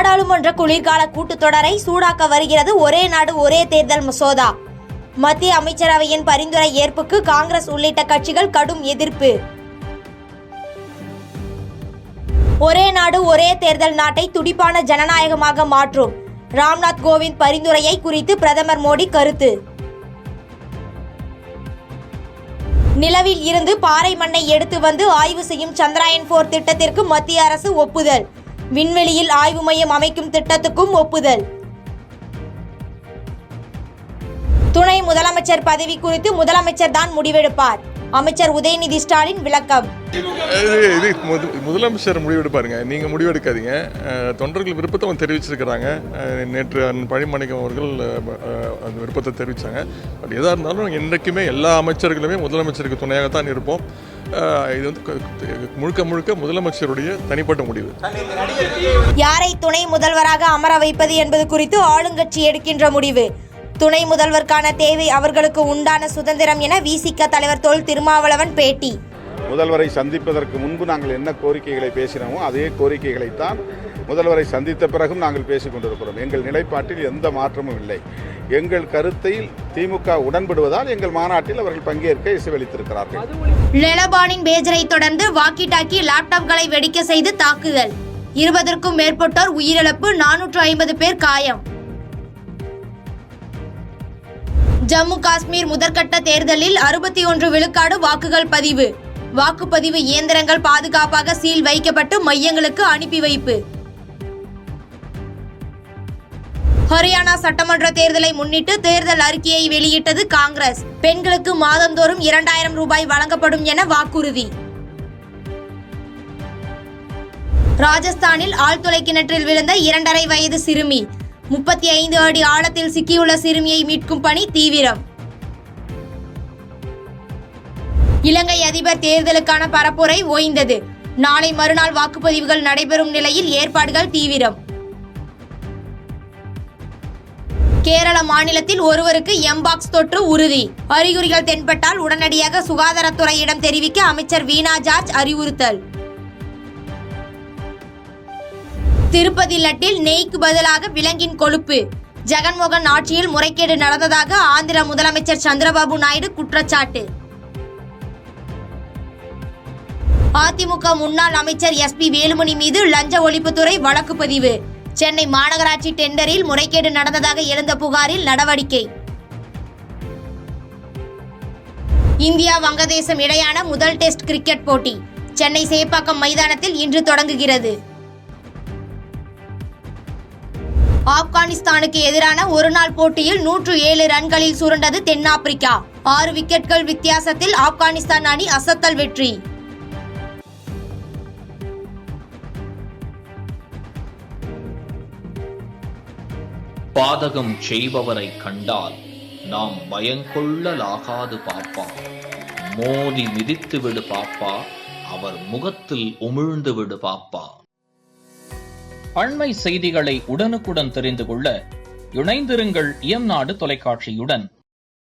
நாடாளுமன்ற குளிர்கால கூட்டத்தொடரை சூடாக்க வருகிறது ஒரே நாடு ஒரே தேர்தல் மசோதா. மத்திய அமைச்சரவையின் பரிந்துரை ஏற்புக்கு காங்கிரஸ் உள்ளிட்ட கட்சிகள் கடும் எதிர்ப்பு. ஒரே நாடு ஒரே தேர்தல் நாட்டை துடிப்பான ஜனநாயகமாக மாற்றும். ராம்நாத் கோவிந்த் பரிந்துரையை குறித்து பிரதமர் மோடி கருத்து. நிலவில் இருந்து பாறை மண்ணை எடுத்து வந்து ஆய்வு செய்யும் சந்திரயான் 4 திட்டத்திற்கு மத்திய அரசு ஒப்புதல். விண்வெளியில் ஆய்வு மையம் அமைக்கும் திட்டத்துக்கும் ஒப்புதல். துணை முதலமைச்சர் பதவி குறித்து முதலமைச்சர் தான் முடிவெடுப்பார். அமைச்சர் உதயநிதி ஸ்டாலின் விளக்கம். முதலமைச்சர் முடிவெடுப்பாருங்க, நீங்க முடிவெடுக்காதீங்க. தொண்டர்கள் விருப்பத்தை தெரிவிச்சிருக்கிறாங்க. நேற்று பழிமணிக்கம் அவர்கள் அந்த விருப்பத்தை தெரிவித்தாங்க. பட் எதாக இருந்தாலும் என்றைக்குமே எல்லா அமைச்சர்களுமே முதலமைச்சருக்கு துணையாகத்தான் இருப்போம். இது முழுக்க முழுக்க முதலமைச்சருடைய தனிப்பட்ட முடிவு. யாரை துணை முதல்வராக அமர வைப்பது என்பது குறித்து ஆளுங்கட்சி எடுக்கின்ற முடிவு. துணை முதல்வருக்கான தேவை அவர்களுக்கு உண்டான சுதந்திரம் என விசிக தலைவர் தொல் திருமாவளவன் பேட்டி. முதல்வரை சந்திப்பதற்கு முன்பு நாங்கள் என்ன கோரிக்கைகளை பேசினோமோ அதே கோரிக்கைகளைத்தான் முதல்வரை சந்தித்த பிறகும் நாங்கள் பேசிக் கொண்டிருக்கிறோம். எங்கள் நிலைப்பாட்டில் எந்த மாற்றமும் இல்லை. எங்கள் கருத்தை திமுக உடன்படுவதால் எங்கள் மாநாட்டில் அவர்கள் பங்கேற்க இசைவளித்திருக்கிறார்கள். லெலபானின் பேஜரை தொடர்ந்து வாக்கி டாக்கி லேப்டாப்களை வெடிக்க செய்து தாக்குதல். 20க்கும் மேற்பட்டோர் உயிரிழப்பு, 450 பேர் காயம். ஜம்மு காஷ்மீர் முதற்கட்ட தேர்தலில் 61 விழுக்காடு வாக்குகள் பதிவு. வாக்குப்பதிவு இயந்திரங்கள் பாதுகாப்பாக சீல் வைக்கப்பட்டு மையங்களுக்கு அனுப்பி வைப்பு. ஹரியானா சட்டமன்ற தேர்தலை முன்னிட்டு தேர்தல் அறிக்கையை வெளியிட்டது காங்கிரஸ். பெண்களுக்கு மாதந்தோறும் 2000 ரூபாய் வழங்கப்படும் என வாக்குறுதி. ராஜஸ்தானில் ஆழ்துளை கிணற்றில் விழுந்த 2.5 வயது சிறுமி. 35 அடி ஆழத்தில் சிக்கியுள்ள சிறுமியை மீட்கும் பணி தீவிரம். இலங்கை அதிபர் தேர்தலுக்கான பரப்புரை ஓய்ந்தது. நாளை மறுநாள் வாக்குப்பதிவுகள் நடைபெறும் நிலையில் ஏற்பாடுகள் தீவிரம். கேரள மாநிலத்தில் ஒருவருக்கு எம்பாக்ஸ் தொற்று உறுதி. அறிகுறிகள் தென்பட்டால் உடனடியாக சுகாதாரத்துறையிடம் தெரிவிக்க அமைச்சர் வீணா ஜார்ஜ் அறிவுறுத்தல். திருப்பதி லட்டில் நெய்க்கு பதிலாக விலங்கின் கொழுப்பு. ஜெகன்மோகன் ஆட்சியில் முறைகேடு நடந்ததாக ஆந்திர முதலமைச்சர் சந்திரபாபு நாயுடு குற்றச்சாட்டு. அதிமுக முன்னாள் அமைச்சர் SP வேலுமணி மீது லஞ்ச ஒழிப்புத்துறை வழக்கு பதிவு. சென்னை மாநகராட்சி டெண்டரில் முறைகேடு நடந்ததாக எழுந்த புகாரில் நடவடிக்கை. இந்தியா வங்கதேசம் இடையான முதல் டெஸ்ட் கிரிக்கெட் போட்டி சென்னை சேப்பாக்கம் மைதானத்தில் இன்று தொடங்குகிறது. ஆப்கானிஸ்தானுக்கு எதிரான ஒருநாள் போட்டியில் 107 ரன்களில் சுருண்டது தென்னாப்பிரிக்கா. 6 விக்கெட்கள் வித்தியாசத்தில் ஆப்கானிஸ்தான் அணி அசத்தல் வெற்றி. பாதகம் செய்பவரை கண்டால் நாம் பயங்கொள்ளலாகாது பாப்பா. மோதி மிதித்து விடு பாப்பா, அவர் முகத்தில் உமிழ்ந்து விடு பாப்பா. அண்மை செய்திகளை உடனுக்குடன் தெரிந்து கொள்ள இணைந்திருங்கள் இயம்நாடு தொலைக்காட்சியுடன்.